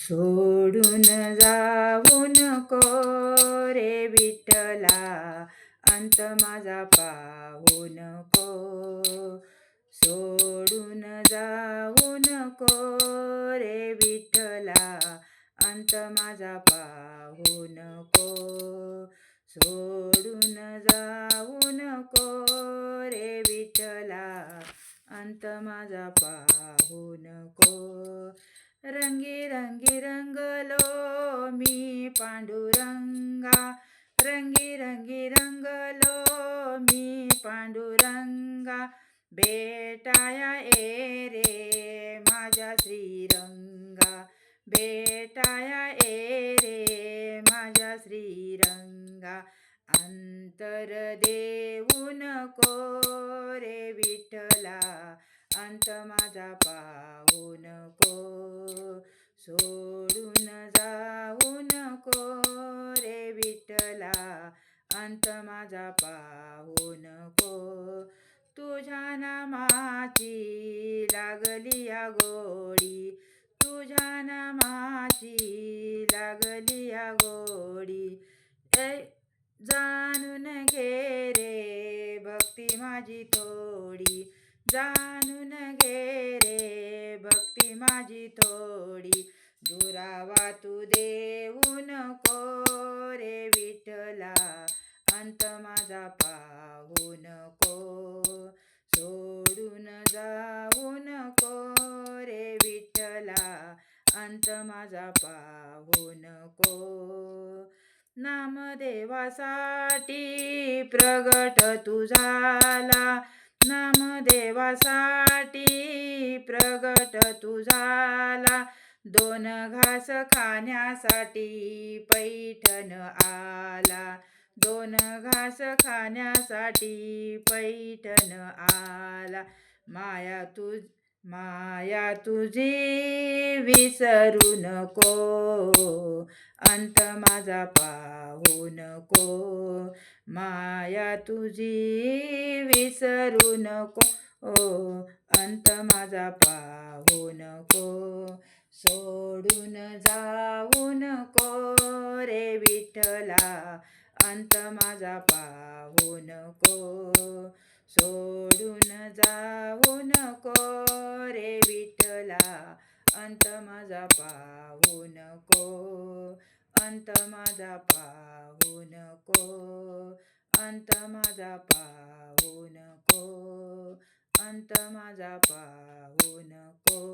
सोडून जाऊ नको रे विठ्ठला, अंत माझा पाहू नको. सोडून जाऊ नको रे विठ्ठला, अंत माझा पाहू नको. सोडून जाऊ नको रे विठ्ठला, अंत माझा पाहू नको. रंगी रंगी रंगलो मी पांडुरंगा, रंगी रंगी रंगलो मी पांडुरंगा. भेटाया ये रे माझ्या श्रीरंगा, भेटाया ये रे माझ्या श्रीरंगा. अंतर देऊ नको रे विठ्ठला, अंत माझा पाहू नको. सोडून जाऊ नको रे विठ्ठला, अंत माझा पाहू नको. तुझ्या नामाची लागली या गोडी, तुझ्या नामाची लागली या गोडी. जाणून घे रे भक्ती माझी थोडी, जाणून घे रे भक्ती माझी थोडी. दुरावा तू देऊ नको रे विठ्ठला, अंत माझा पाहू नको. सोडून जाऊ नको रे विठ्ठला, अंत माझा पाहू नको. नामदेवासाठी प्रगट तू झाला, नामदेवासाठी प्रगट तू झाला. दोन घास खाण्यासाठी पैठण आला, दोन घास खाण्यासाठी पैठण आला. माया तुझी विसरू नको, अंत माझा पाहू नको. माया तुझी विसरू नको, अंत माझा पाहू नको. सोडून जाऊ नको रे विठ्ठला, अंत माझा पाहू नको. सोडून जाऊ नको रे विठ्ठला, अंत माझा पाहू नको. अंत माझा पाहू नको, अंत माझा पाहू नको, अंत माझा पाहू नको.